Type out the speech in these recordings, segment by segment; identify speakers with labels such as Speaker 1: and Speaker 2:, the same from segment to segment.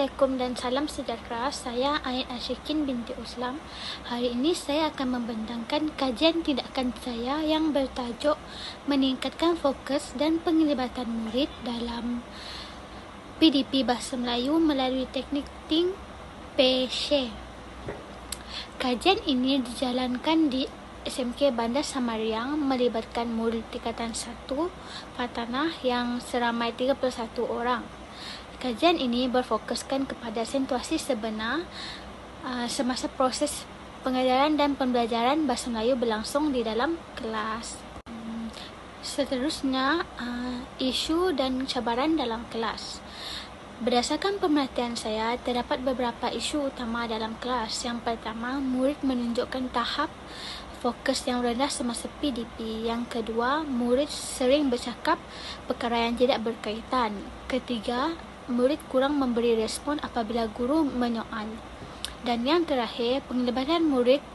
Speaker 1: Assalamualaikum dan salam sejahtera. Saya Ain Ashikin binti Uslam. Hari ini saya akan membentangkan kajian tindakan saya yang bertajuk meningkatkan fokus dan penglibatan murid dalam PDP Bahasa Melayu melalui teknik Think, Pair, Share. Kajian ini dijalankan di SMK Bandar Samariang melibatkan murid tingkatan 1 Fatanah yang seramai 31 orang. Kajian ini berfokuskan kepada situasi sebenar semasa proses pengajaran dan pembelajaran Bahasa Melayu berlangsung di dalam kelas. Seterusnya, isu dan cabaran dalam kelas. Berdasarkan pemerhatian saya, terdapat beberapa isu utama dalam kelas. Yang pertama, murid menunjukkan tahap fokus yang rendah semasa PDP. Yang kedua, murid sering bercakap perkara yang tidak berkaitan. Ketiga, murid kurang memberi respon apabila guru menyoal. Dan yang terakhir, penglibatan murid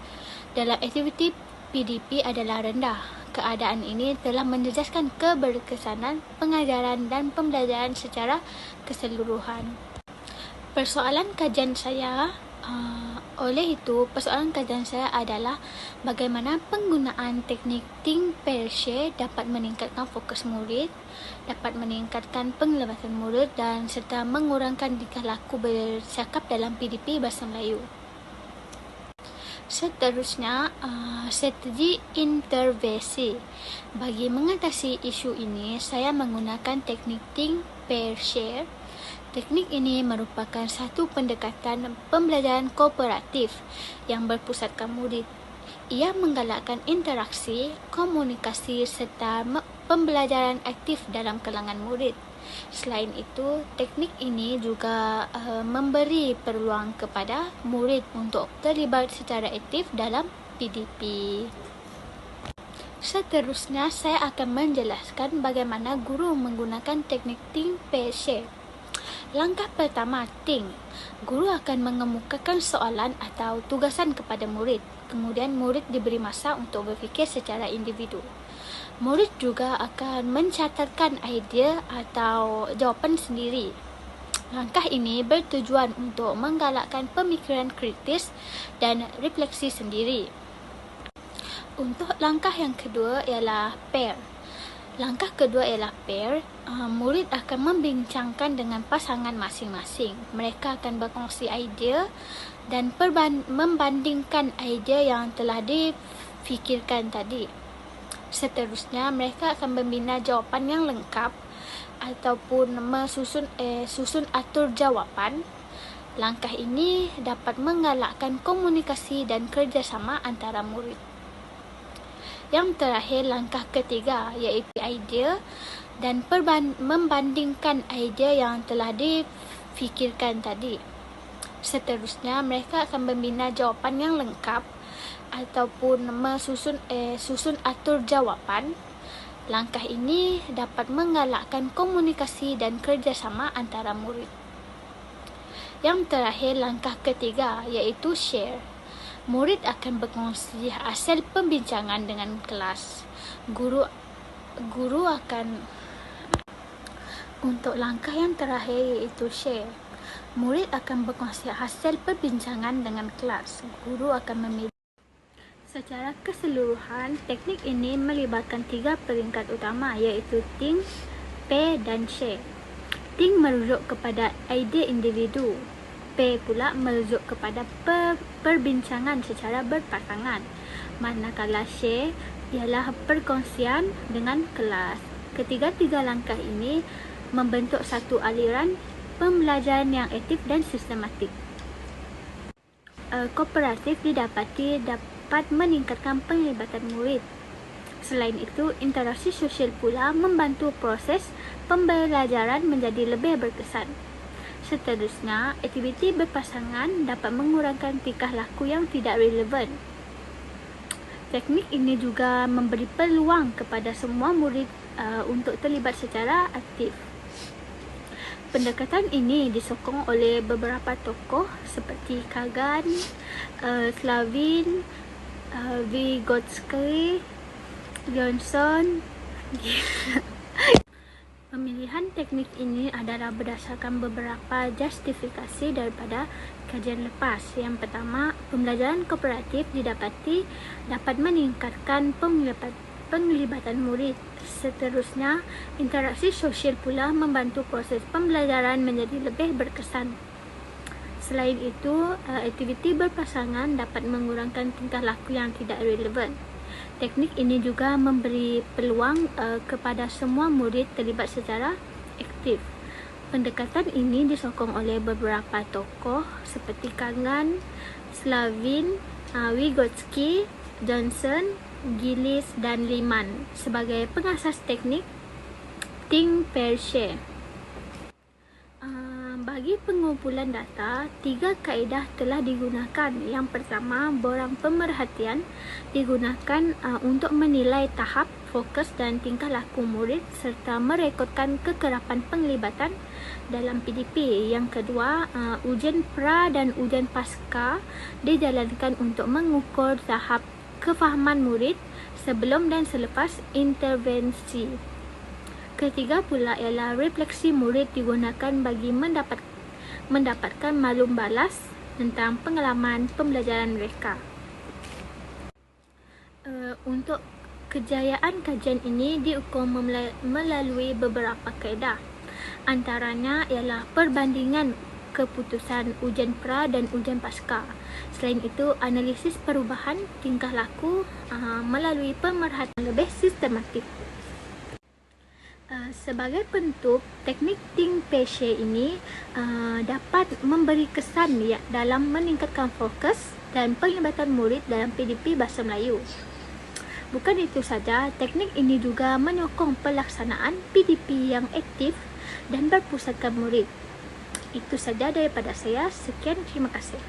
Speaker 1: dalam aktiviti PDP adalah rendah. Keadaan ini telah menjejaskan keberkesanan pengajaran dan pembelajaran secara keseluruhan. Persoalan kajian saya adalah bagaimana penggunaan teknik Think, Pair, Share dapat meningkatkan fokus murid, dapat meningkatkan penglibatan murid dan serta mengurangkan tingkah laku bercakap dalam PDP Bahasa Melayu. Seterusnya, strategi intervensi. Bagi mengatasi isu ini, saya menggunakan teknik Think, Pair, Share. Teknik ini merupakan satu pendekatan pembelajaran kooperatif yang berpusatkan murid. Ia menggalakkan interaksi, komunikasi serta pembelajaran aktif dalam kalangan murid. Selain itu, teknik ini juga memberi peluang kepada murid untuk terlibat secara aktif dalam PDP. Seterusnya, saya akan menjelaskan bagaimana guru menggunakan teknik Think, Pair, Share. Langkah pertama, Think. Guru akan mengemukakan soalan atau tugasan kepada murid. Kemudian murid diberi masa untuk berfikir secara individu. Murid juga akan mencatatkan idea atau jawapan sendiri. Langkah ini bertujuan untuk menggalakkan pemikiran kritis dan refleksi sendiri. Untuk langkah yang kedua ialah Pair. Murid akan membincangkan dengan pasangan masing-masing. Mereka akan berkongsi idea dan membandingkan idea yang telah difikirkan tadi. Seterusnya, mereka akan membina jawapan yang lengkap ataupun susun atur jawapan. Langkah ini dapat menggalakkan komunikasi dan kerjasama antara murid. Yang terakhir, langkah ketiga iaitu idea dan membandingkan idea yang telah difikirkan tadi. Seterusnya, mereka akan membina jawapan yang lengkap ataupun susun atur jawapan. Langkah ini dapat menggalakkan komunikasi dan kerjasama antara murid. Yang terakhir, langkah ketiga iaitu Share. Murid akan berkongsi hasil pembincangan dengan kelas. Guru akan Untuk langkah yang terakhir iaitu Share. Murid akan berkongsi hasil perbincangan dengan kelas. Guru akan memilih. Secara keseluruhan, teknik ini melibatkan 3 peringkat utama iaitu Think, Pair dan Share. Think merujuk kepada idea individu. Pair pula merujuk kepada perbincangan secara berpasangan. Manakala Share ialah perkongsian dengan kelas. Ketiga-tiga langkah ini membentuk satu aliran pembelajaran yang aktif dan sistematik. Kooperatif dapat meningkatkan penglibatan murid. Selain itu, interaksi sosial pula membantu proses pembelajaran menjadi lebih berkesan. Seterusnya, aktiviti berpasangan dapat mengurangkan tingkah laku yang tidak relevan. Teknik ini juga memberi peluang kepada semua murid untuk terlibat secara aktif. Pendekatan ini disokong oleh beberapa tokoh seperti Kagan, Slavin, Vygotsky, Johnson. Pemilihan teknik ini adalah berdasarkan beberapa justifikasi daripada kajian lepas. Yang pertama, pembelajaran kooperatif didapati dapat meningkatkan penglibatan murid. Seterusnya, interaksi sosial pula membantu proses pembelajaran menjadi lebih berkesan. Selain itu, aktiviti berpasangan dapat mengurangkan tingkah laku yang tidak relevan. Teknik ini juga memberi peluang kepada semua murid terlibat secara aktif. Pendekatan ini disokong oleh beberapa tokoh seperti Kagan, Slavin, Vygotsky, Johnson, Gillis dan Lyman sebagai pengasas teknik Think, Pair, Share. Bagi pengumpulan data, 3 kaedah telah digunakan. Yang pertama, borang pemerhatian digunakan untuk menilai tahap, fokus dan tingkah laku murid serta merekodkan kekerapan penglibatan dalam PDP. Yang kedua, ujian pra dan ujian pasca dijalankan untuk mengukur tahap kefahaman murid sebelum dan selepas intervensi. Ketiga pula ialah refleksi murid digunakan bagi mendapatkan maklum balas tentang pengalaman pembelajaran mereka. Untuk kejayaan kajian ini diukur melalui beberapa kaedah. Antaranya ialah perbandingan keputusan ujian pra dan ujian pasca. Selain itu, analisis perubahan tingkah laku melalui pemerhatian lebih sistematik. Sebagai bentuk, teknik Think, Pair, Share ini dapat memberi kesan dalam meningkatkan fokus dan penglibatan murid dalam PDP Bahasa Melayu. Bukan itu saja, teknik ini juga menyokong pelaksanaan PDP yang aktif dan berpusatkan murid. Itu saja daripada saya. Sekian, terima kasih.